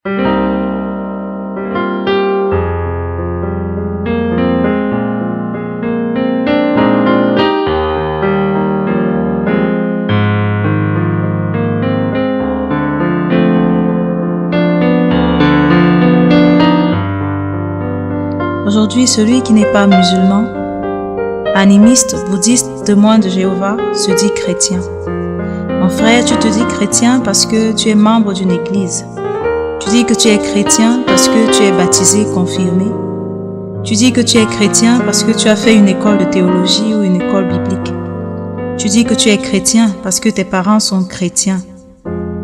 Aujourd'hui, celui qui n'est pas musulman, animiste, bouddhiste, témoin de Jéhovah, se dit chrétien. Mon frère, tu te dis chrétien parce que tu es membre d'une église. Tu dis que tu es chrétien parce que tu es baptisé, confirmé. Tu dis que tu es chrétien parce que tu as fait une école de théologie ou une école biblique. Tu dis que tu es chrétien parce que tes parents sont chrétiens.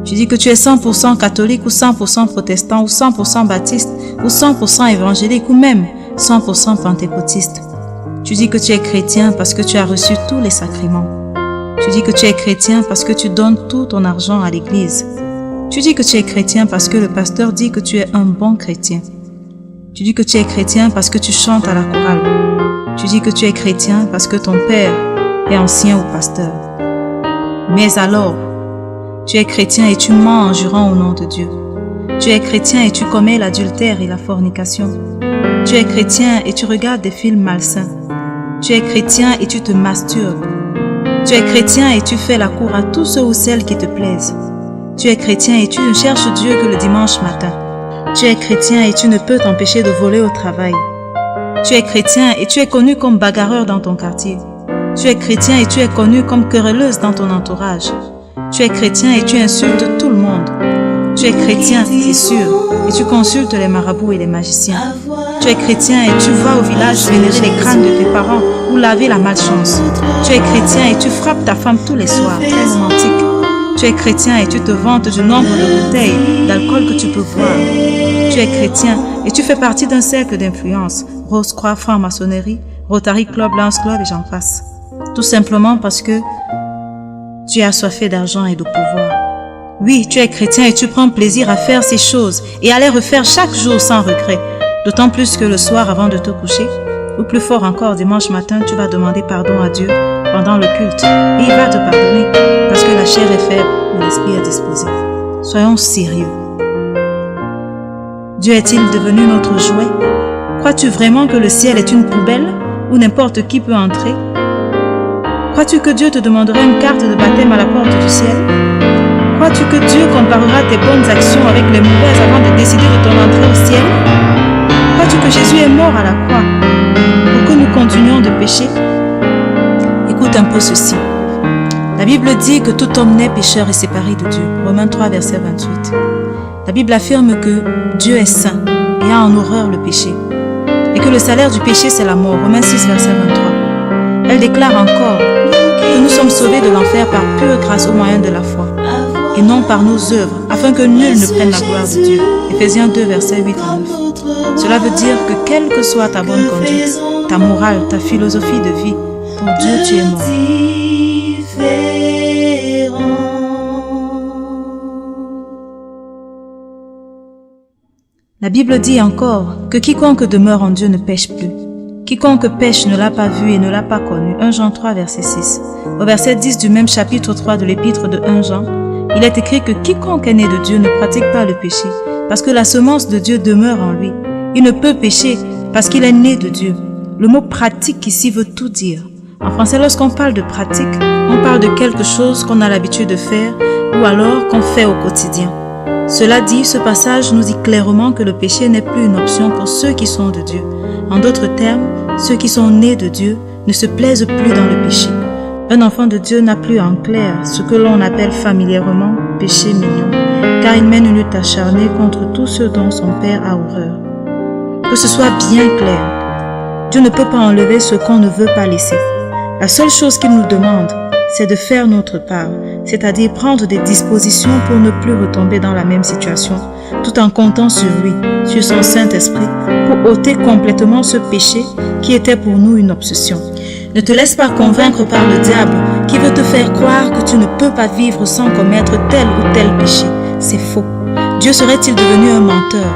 Tu dis que tu es 100% catholique ou 100% protestant ou 100% baptiste ou 100% évangélique ou même 100% pentecôtiste. Tu dis que tu es chrétien parce que tu as reçu tous les sacrements. Tu dis que tu es chrétien parce que tu donnes tout ton argent à l'église. Tu dis que tu es chrétien parce que le pasteur dit que tu es un bon chrétien. Tu dis que tu es chrétien parce que tu chantes à la chorale. Tu dis que tu es chrétien parce que ton père est ancien ou pasteur. Mais alors, tu es chrétien et tu mens en jurant au nom de Dieu. Tu es chrétien et tu commets l'adultère et la fornication. Tu es chrétien et tu regardes des films malsains. Tu es chrétien et tu te masturbes. Tu es chrétien et tu fais la cour à tous ceux ou celles qui te plaisent. Tu es chrétien et tu ne cherches Dieu que le dimanche matin. Tu es chrétien et tu ne peux t'empêcher de voler au travail. Tu es chrétien et tu es connu comme bagarreur dans ton quartier. Tu es chrétien et tu es connu comme querelleuse dans ton entourage. Tu es chrétien et tu insultes tout le monde. Tu es chrétien, c'est sûr, et tu consultes les marabouts et les magiciens. Tu es chrétien et tu vas au village vénérer les crânes de tes parents ou laver la malchance. Tu es chrétien et tu frappes ta femme tous les soirs, très romantique. Tu es chrétien et tu te vantes du nombre de bouteilles d'alcool que tu peux boire. Tu es chrétien et tu fais partie d'un cercle d'influence, Rose-Croix, franc-maçonnerie, Rotary Club, Lance Club et j'en passe. Tout simplement parce que tu es assoiffé d'argent et de pouvoir. Oui, tu es chrétien et tu prends plaisir à faire ces choses et à les refaire chaque jour sans regret. D'autant plus que le soir avant de te coucher, ou plus fort encore dimanche matin, tu vas demander pardon à Dieu pendant le culte. Et il va te pardonner parce que la chair est faible, mais l'esprit est disposé. Soyons sérieux. Dieu est-il devenu notre jouet? Crois-tu vraiment que le ciel est une poubelle où n'importe qui peut entrer? Crois-tu que Dieu te demanderait une carte de baptême à la porte du ciel? Crois-tu que Dieu comparera tes bonnes actions avec les mauvaises avant de décider de ton entrée au ciel? Crois-tu que Jésus est mort à la croix pour que nous continuions de pécher? Écoute un peu ceci. La Bible dit que tout homme naît pécheur et séparé de Dieu. Romains 3, verset 28. La Bible affirme que Dieu est saint et a en horreur le péché. Et que le salaire du péché, c'est la mort. Romains 6, verset 23. Elle déclare encore que nous sommes sauvés de l'enfer par pure grâce au moyen de la foi, et non par nos œuvres, afin que nul ne prenne la gloire de Dieu. Éphésiens 2, versets 8 à 9. Cela veut dire que quelle que soit ta bonne conduite, ta morale, ta philosophie de vie, pour Dieu tu es mort. La Bible dit encore que quiconque demeure en Dieu ne pêche plus. Quiconque pêche ne l'a pas vu et ne l'a pas connu. 1 Jean 3, verset 6. Au verset 10 du même chapitre 3 de l'épître de 1 Jean, il est écrit que quiconque est né de Dieu ne pratique pas le péché, parce que la semence de Dieu demeure en lui. Il ne peut pécher parce qu'il est né de Dieu. Le mot pratique ici veut tout dire. En français, lorsqu'on parle de pratique, on parle de quelque chose qu'on a l'habitude de faire ou alors qu'on fait au quotidien. Cela dit, ce passage nous dit clairement que le péché n'est plus une option pour ceux qui sont de Dieu. En d'autres termes, ceux qui sont nés de Dieu ne se plaisent plus dans le péché. Un enfant de Dieu n'a plus en clair ce que l'on appelle familièrement péché mignon, car il mène une lutte acharnée contre tout ce dont son père a horreur. Que ce soit bien clair, Dieu ne peut pas enlever ce qu'on ne veut pas laisser. La seule chose qu'il nous demande, c'est de faire notre part, c'est-à-dire prendre des dispositions pour ne plus retomber dans la même situation, tout en comptant sur lui, sur son Saint-Esprit, pour ôter complètement ce péché qui était pour nous une obsession. Ne te laisse pas convaincre par le diable qui veut te faire croire que tu ne peux pas vivre sans commettre tel ou tel péché. C'est faux. Dieu serait-il devenu un menteur?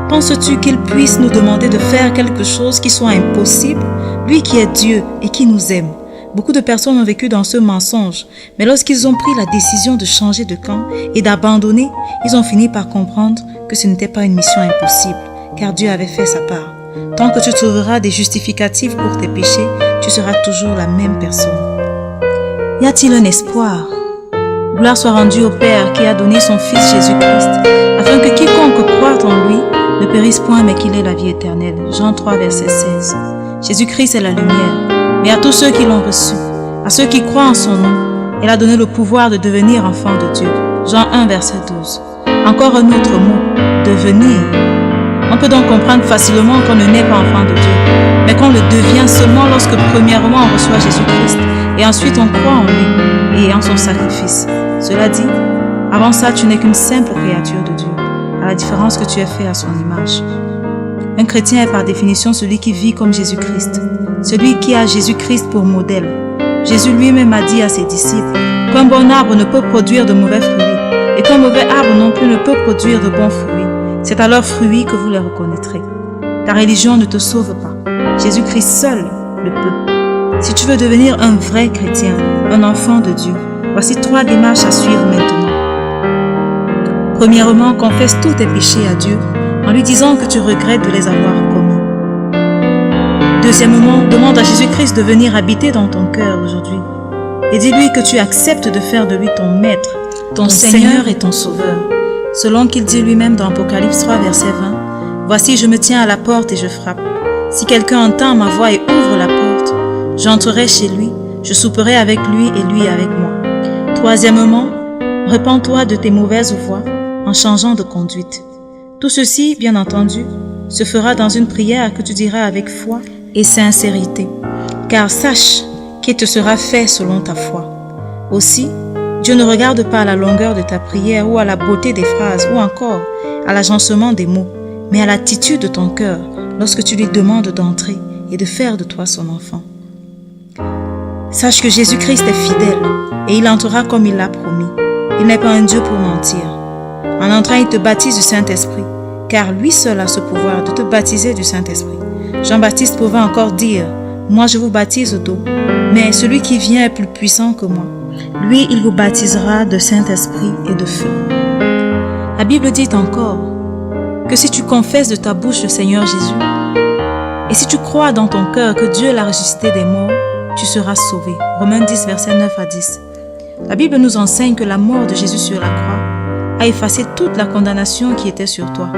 Penses-tu qu'il puisse nous demander de faire quelque chose qui soit impossible? Lui qui est Dieu et qui nous aime. Beaucoup de personnes ont vécu dans ce mensonge, mais lorsqu'ils ont pris la décision de changer de camp et d'abandonner, ils ont fini par comprendre que ce n'était pas une mission impossible, car Dieu avait fait sa part. Tant que tu trouveras des justificatifs pour tes péchés, tu seras toujours la même personne. Y a-t-il un espoir? Gloire soit rendue au Père qui a donné son Fils Jésus-Christ, afin que quiconque croit en lui ne périsse point, mais qu'il ait la vie éternelle. Jean 3, verset 16. Jésus-Christ est la lumière, mais à tous ceux qui l'ont reçu, à ceux qui croient en son nom, il a donné le pouvoir de devenir enfant de Dieu. Jean 1, verset 12. Encore un autre mot, devenir. On peut donc comprendre facilement qu'on ne naît pas enfant de Dieu, mais qu'on le devient seulement lorsque premièrement on reçoit Jésus-Christ et ensuite on croit en lui et en son sacrifice. Cela dit, avant ça tu n'es qu'une simple créature de Dieu, à la différence que tu es fait à son image. Un chrétien est par définition celui qui vit comme Jésus-Christ, celui qui a Jésus-Christ pour modèle. Jésus lui-même a dit à ses disciples qu'un bon arbre ne peut produire de mauvais fruits et qu'un mauvais arbre non plus ne peut produire de bons fruits. C'est à leurs fruits que vous les reconnaîtrez. Ta religion ne te sauve pas. Jésus-Christ seul le peut. Si tu veux devenir un vrai chrétien, un enfant de Dieu, voici 3 démarches à suivre maintenant. Premièrement, confesse tous tes péchés à Dieu en lui disant que tu regrettes de les avoir commis. Deuxièmement, demande à Jésus-Christ de venir habiter dans ton cœur aujourd'hui et dis-lui que tu acceptes de faire de lui ton maître, ton Seigneur et ton Sauveur. Selon qu'il dit lui-même dans Apocalypse 3, verset 20, « Voici, je me tiens à la porte et je frappe. Si quelqu'un entend ma voix et ouvre la porte, j'entrerai chez lui, je souperai avec lui et lui avec moi. » Troisièmement, repens-toi de tes mauvaises voies en changeant de conduite. Tout ceci, bien entendu, se fera dans une prière que tu diras avec foi et sincérité, car sache qu'il te sera fait selon ta foi. Aussi, Dieu ne regarde pas à la longueur de ta prière ou à la beauté des phrases ou encore à l'agencement des mots, mais à l'attitude de ton cœur lorsque tu lui demandes d'entrer et de faire de toi son enfant. Sache que Jésus-Christ est fidèle et il entrera comme il l'a promis. Il n'est pas un Dieu pour mentir. En entrant, il te baptise du Saint-Esprit, car lui seul a ce pouvoir de te baptiser du Saint-Esprit. Jean-Baptiste pouvait encore dire « Moi je vous baptise d'eau, mais celui qui vient est plus puissant que moi. Lui, il vous baptisera de Saint-Esprit et de feu. » La Bible dit encore que si tu confesses de ta bouche le Seigneur Jésus, et si tu crois dans ton cœur que Dieu l'a ressuscité des morts, tu seras sauvé. Romains 10, versets 9 à 10. La Bible nous enseigne que la mort de Jésus sur la croix a effacé toute la condamnation qui était sur toi.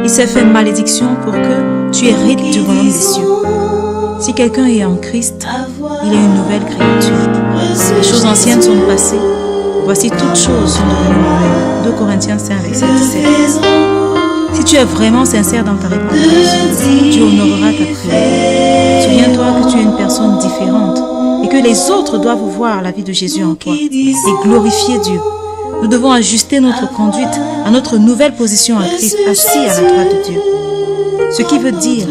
Il s'est fait malédiction pour que tu hérites du royaume des cieux. Si quelqu'un est en Christ, il est une nouvelle créature. Les choses anciennes sont passées. Voici toutes choses sont devenues nouvelles. 2 Corinthiens 5, verset 17. Si tu es vraiment sincère dans ta repentance, Dieu honorera ta prière. Souviens-toi que tu es une personne différente et que les autres doivent voir la vie de Jésus en toi et glorifier Dieu. Nous devons ajuster notre conduite à notre nouvelle position en Christ, assis à la droite de Dieu. Ce qui veut dire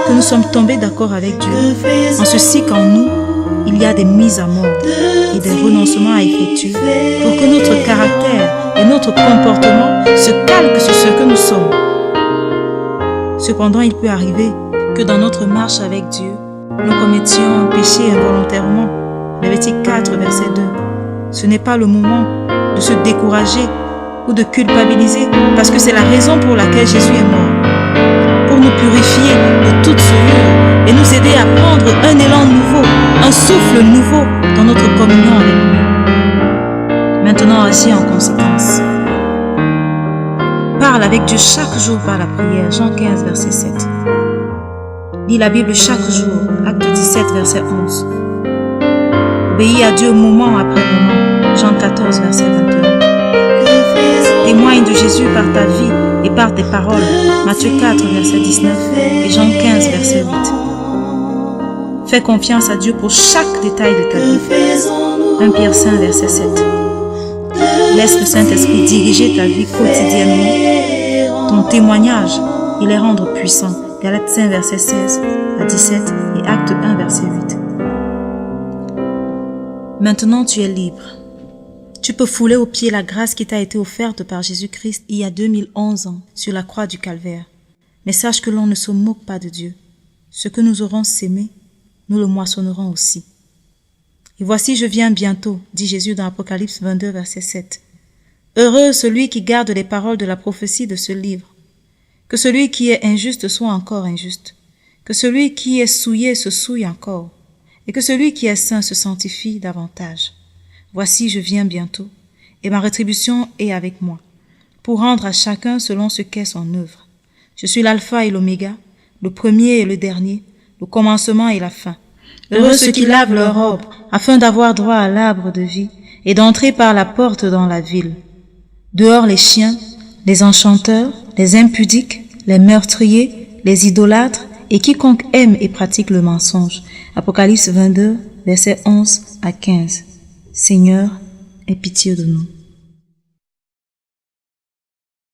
que nous sommes tombés d'accord avec Dieu, en ceci qu'en nous, il y a des mises à mort et des renoncements à effectuer pour que notre caractère et notre comportement se calquent sur ce que nous sommes. Cependant, il peut arriver que dans notre marche avec Dieu, nous commettions un péché involontairement. Lévitique 4, verset 2. Ce n'est pas le moment de se décourager ou de culpabiliser parce que c'est la raison pour laquelle Jésus est mort. Pour nous purifier de toute souillure et nous aider à prendre un élan nouveau, un souffle nouveau dans notre communion avec lui. Maintenant, agis en conséquence. Parle avec Dieu chaque jour par la prière. Jean 15, verset 7. Lis la Bible chaque jour. Acte 17, verset 11. Obéis à Dieu moment après moment. Jean 14, verset 21. Témoigne de Jésus par ta vie et par tes paroles. Matthieu 4, verset 19 et Jean 15, verset 8. Fais confiance à Dieu pour chaque détail de ta vie. 1 Pierre 5, verset 7. Laisse le Saint-Esprit diriger ta vie quotidiennement. Ton témoignage, il les rendre puissant. Galates 5, verset 16 à 17 et Acte 1, verset 8. Maintenant, tu es libre. Tu peux fouler aux pieds la grâce qui t'a été offerte par Jésus-Christ il y a 2011 ans sur la croix du Calvaire. Mais sache que l'on ne se moque pas de Dieu. Ce que nous aurons sémé, nous le moissonnerons aussi. Et voici, je viens bientôt, dit Jésus dans Apocalypse 22, verset 7. Heureux celui qui garde les paroles de la prophétie de ce livre. Que celui qui est injuste soit encore injuste. Que celui qui est souillé se souille encore. Et que celui qui est saint se sanctifie davantage. Voici, je viens bientôt, et ma rétribution est avec moi, pour rendre à chacun selon ce qu'est son œuvre. Je suis l'alpha et l'oméga, le premier et le dernier, le commencement et la fin. Heureux ceux qui lavent leur robe, afin d'avoir droit à l'arbre de vie, et d'entrer par la porte dans la ville. Dehors les chiens, les enchanteurs, les impudiques, les meurtriers, les idolâtres, et quiconque aime et pratique le mensonge. Apocalypse 22, versets 11 à 15. Seigneur, aie pitié de nous.